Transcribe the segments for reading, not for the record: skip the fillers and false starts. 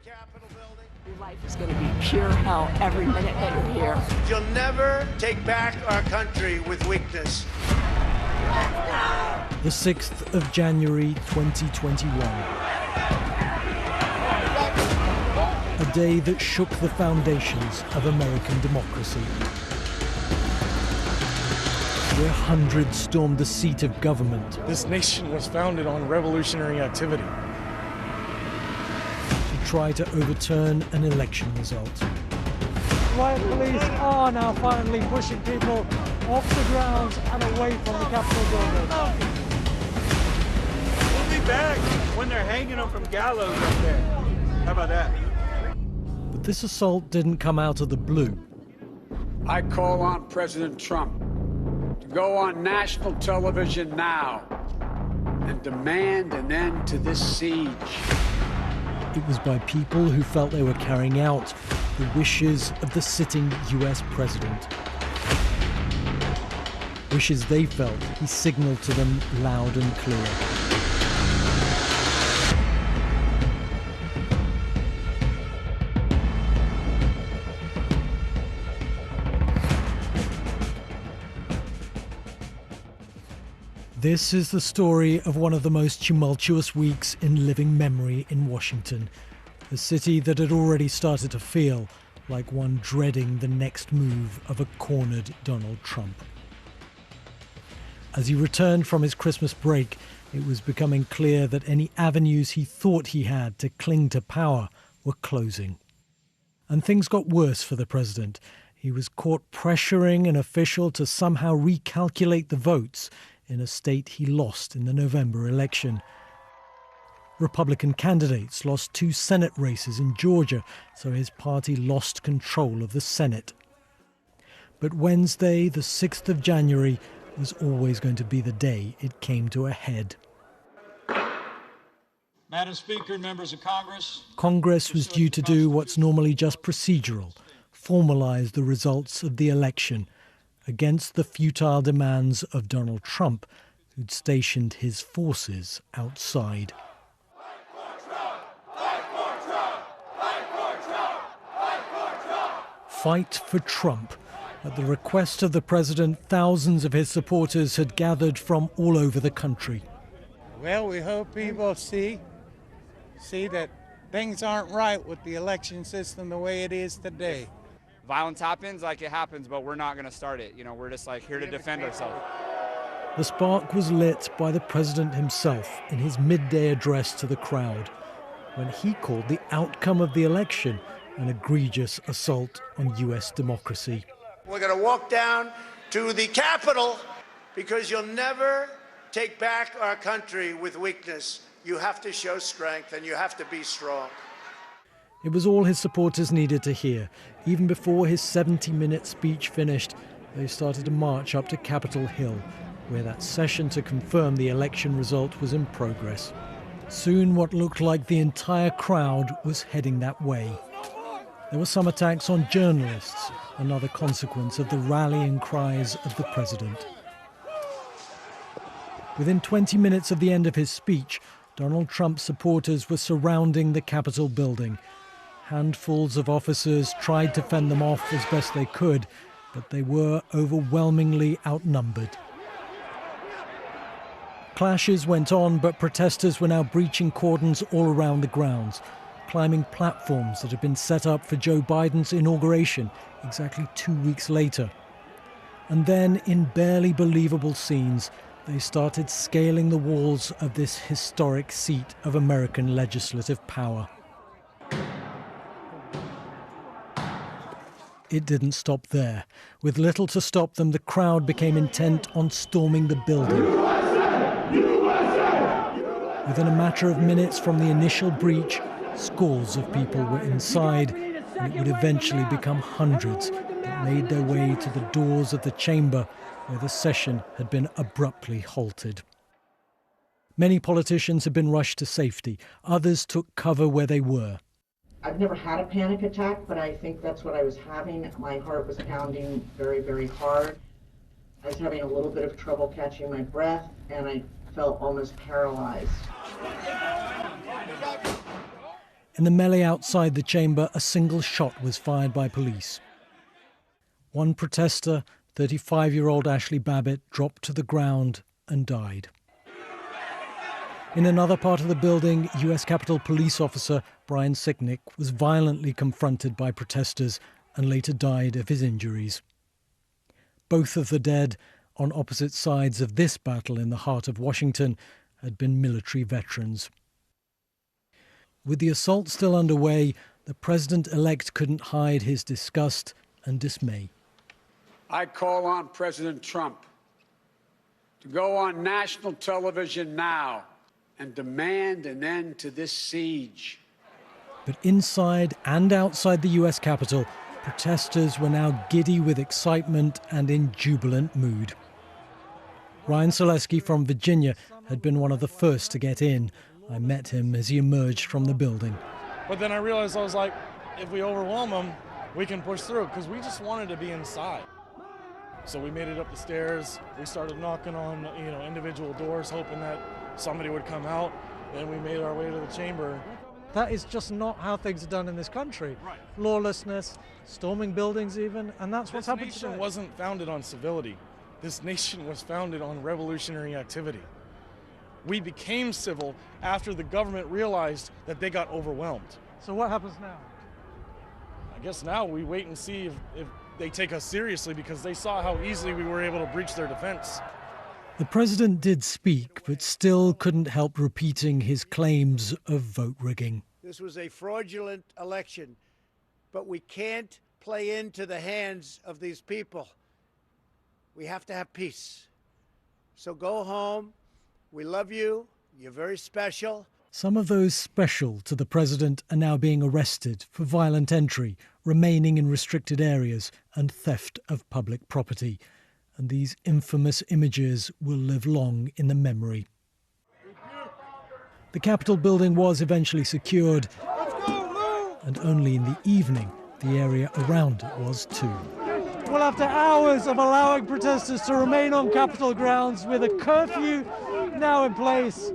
Capitol building. Your life is going to be pure hell every minute that you're here. You'll never take back our country with weakness. The 6th of January 2021. A day that shook the foundations of American democracy. Where hundreds stormed the seat of government. This nation was founded on revolutionary activity. To try to overturn an election result. Riot police are now finally pushing people off the grounds and away from the Capitol building. We'll be back when they're hanging them from gallows up there. How about that? But this assault didn't come out of the blue. I call on President Trump to go on national television now and demand an end to this siege. It was by people who felt they were carrying out the wishes of the sitting US president. Wishes they felt he signaled to them loud and clear. This is the story of one of the most tumultuous weeks in living memory in Washington, a city that had already started to feel like one dreading the next move of a cornered Donald Trump. As he returned from his Christmas break, it was becoming clear that any avenues he thought he had to cling to power were closing. And things got worse for the president. He was caught pressuring an official to somehow recalculate the votes in a state he lost in the November election. Republican candidates lost 2 Senate races in Georgia, so his party lost control of the Senate. But Wednesday, the 6th of January, was always going to be the day it came to a head. Madam Speaker, members of Congress. Congress was due to do what's normally just procedural, formalize the results of the election, against the futile demands of Donald Trump, who'd stationed his forces outside. Fight for Trump. At the request of the president, thousands of his supporters had gathered from all over the country. Well, we hope people see that things aren't right with the election system the way it is today. Violence happens like it happens, but we're not going to start it. You know, we're just like here to defend ourselves. The spark was lit by the president himself in his midday address to the crowd, when he called the outcome of the election an egregious assault on U.S. democracy. We're going to walk down to the Capitol because you'll never take back our country with weakness. You have to show strength and you have to be strong. It was all his supporters needed to hear. Even before his 70-minute speech finished, they started to march up to Capitol Hill, where that session to confirm the election result was in progress. Soon what looked like the entire crowd was heading that way. There were some attacks on journalists, another consequence of the rallying cries of the president. Within 20 minutes of the end of his speech, Donald Trump's supporters were surrounding the Capitol building. Handfuls of officers tried to fend them off as best they could, but they were overwhelmingly outnumbered. Clashes went on, but protesters were now breaching cordons all around the grounds, climbing platforms that had been set up for Joe Biden's inauguration exactly 2 weeks later. And then, in barely believable scenes, they started scaling the walls of this historic seat of American legislative power. It didn't stop there. With little to stop them, the crowd became intent on storming the building. Within a matter of minutes from the initial breach, scores of people were inside, and it would eventually become hundreds that made their way to the doors of the chamber where the session had been abruptly halted. Many politicians had been rushed to safety. Others took cover where they were. I've never had a panic attack, but I think that's what I was having. My heart was pounding very, very hard. I was having a little bit of trouble catching my breath, and I felt almost paralyzed. In the melee outside the chamber, a single shot was fired by police. One protester, 35-year-old Ashley Babbitt, dropped to the ground and died. In another part of the building, US Capitol Police officer Brian Sicknick was violently confronted by protesters and later died of his injuries. Both of the dead, on opposite sides of this battle in the heart of Washington, had been military veterans. With the assault still underway, the president-elect couldn't hide his disgust and dismay. I call on President Trump to go on national television now and demand an end to this siege. But inside and outside the US Capitol, protesters were now giddy with excitement and in jubilant mood. Ryan Selesky from Virginia had been one of the first to get in. I met him as he emerged from the building. But then I realized, I was like, if we overwhelm them, we can push through, because we just wanted to be inside. So we made it up the stairs. We started knocking on, individual doors, hoping that somebody would come out. Then we made our way to the chamber. That is just not how things are done in this country. Right. Lawlessness, storming buildings even, and that's what's happened today. This nation wasn't founded on civility. This nation was founded on revolutionary activity. We became civil after the government realized that they got overwhelmed. So what happens now? I guess now we wait and see if they take us seriously, because they saw how easily we were able to breach their defense. The president did speak, but still couldn't help repeating his claims of vote rigging. This was a fraudulent election, but we can't play into the hands of these people. We have to have peace. So go home. We love you. You're very special. Some of those special to the president are now being arrested for violent entry, remaining in restricted areas, and theft of public property. And these infamous images will live long in the memory. The Capitol building was eventually secured, and only in the evening the area around it was too. Well, after hours of allowing protesters to remain on Capitol grounds with a curfew now in place,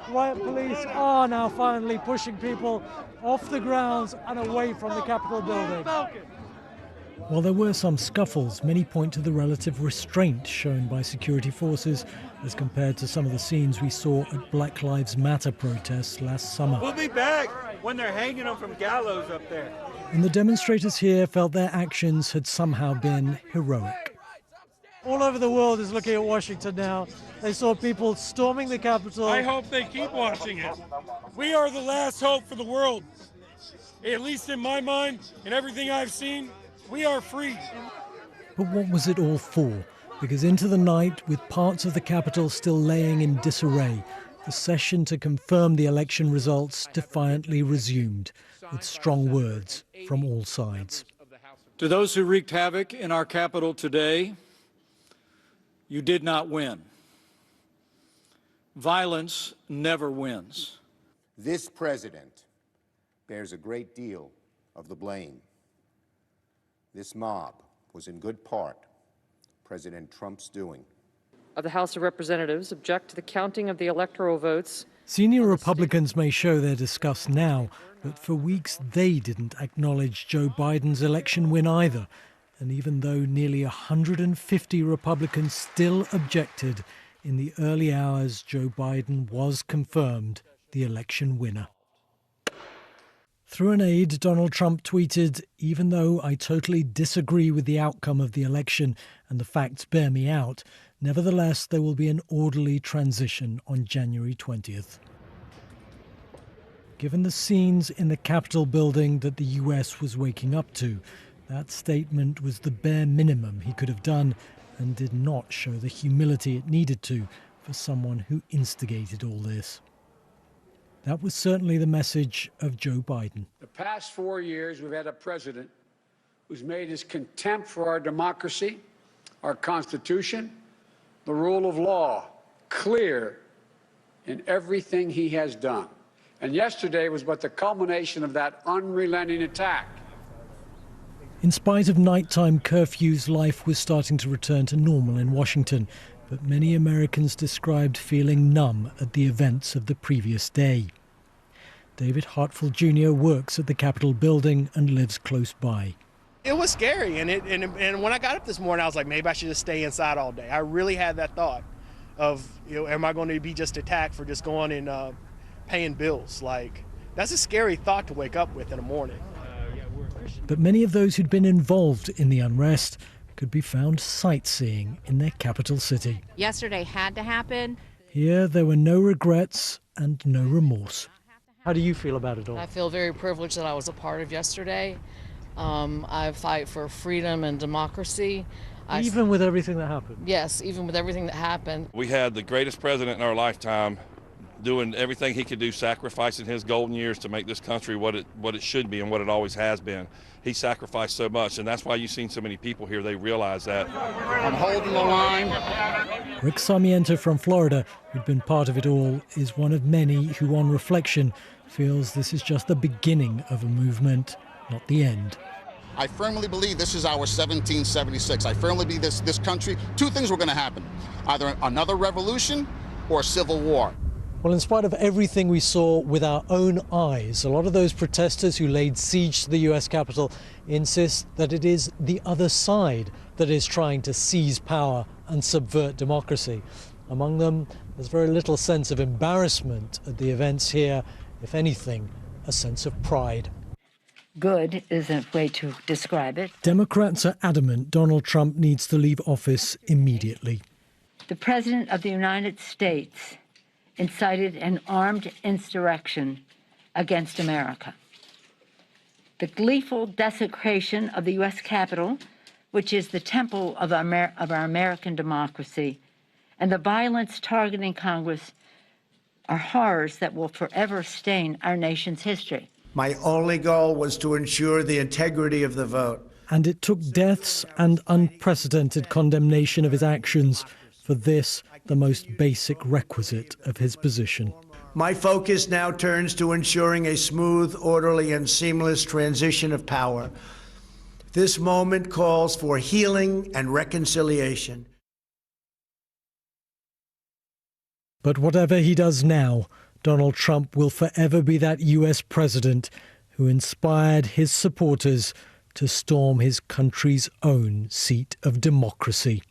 riot police are now finally pushing people off the grounds and away from the Capitol building. While there were some scuffles, many point to the relative restraint shown by security forces as compared to some of the scenes we saw at Black Lives Matter protests last summer. We'll be back when they're hanging them from gallows up there. And the demonstrators here felt their actions had somehow been heroic. All over the world is looking at Washington now. They saw people storming the Capitol. I hope they keep watching it. We are the last hope for the world. At least in my mind and everything I've seen, we are free. But what was it all for? Because into the night, with parts of the Capitol still laying in disarray, the session to confirm the election results defiantly resumed, with strong words from all sides. To those who wreaked havoc in our Capitol today, you did not win. Violence never wins. This president bears a great deal of the blame. This mob was in good part President Trump's doing. Of the House of Representatives object to the counting of the electoral votes. Senior Republicans may show their disgust now, but for weeks they didn't acknowledge Joe Biden's election win either. And even though nearly 150 Republicans still objected, in the early hours Joe Biden was confirmed the election winner. Through an aide, Donald Trump tweeted, "Even though I totally disagree with the outcome of the election and the facts bear me out, nevertheless there will be an orderly transition on January 20th. Given the scenes in the Capitol building that the US was waking up to, that statement was the bare minimum he could have done and did not show the humility it needed to for someone who instigated all this. That was certainly the message of Joe Biden. The past 4 years, we've had a president who's made his contempt for our democracy, our Constitution, the rule of law clear in everything he has done. And yesterday was but the culmination of that unrelenting attack. In spite of nighttime curfews, life was starting to return to normal in Washington, but many Americans described feeling numb at the events of the previous day. David Hartful Jr. works at the Capitol building and lives close by. It was scary, and when I got up this morning, I was like, maybe I should just stay inside all day. I really had that thought of, am I going to be just attacked for just going and paying bills? Like, that's a scary thought to wake up with in the morning. But many of those who'd been involved in the unrest could be found sightseeing in their capital city. Yesterday had to happen. Here there were no regrets and no remorse. How do you feel about it all? I feel very privileged that I was a part of yesterday. I fight for freedom and democracy. Even with everything that happened? Yes, even with everything that happened. We had the greatest president in our lifetime doing everything he could do, sacrificing his golden years to make this country what it should be and what it always has been. He sacrificed so much, and that's why you've seen so many people here. They realize that. I'm holding the line. Rick Sarmiento from Florida, who'd been part of it all, is one of many who, on reflection, feels this is just the beginning of a movement, not the end. I firmly believe this is our 1776. I firmly believe this country, two things were going to happen. Either another revolution or civil war. Well, in spite of everything we saw with our own eyes, a lot of those protesters who laid siege to the US Capitol insist that it is the other side that is trying to seize power and subvert democracy. Among them, there's very little sense of embarrassment at the events here, if anything, a sense of pride. Good is a way to describe it. Democrats are adamant Donald Trump needs to leave office immediately. The President of the United States incited an armed insurrection against America. The gleeful desecration of the U.S. Capitol, which is the temple of our American democracy, and the violence targeting Congress are horrors that will forever stain our nation's history. My only goal was to ensure the integrity of the vote. And it took deaths and unprecedented condemnation of his actions for this, the most basic requisite of his position. My focus now turns to ensuring a smooth, orderly, and seamless transition of power. This moment calls for healing and reconciliation. But whatever he does now, Donald Trump will forever be that US president who inspired his supporters to storm his country's own seat of democracy.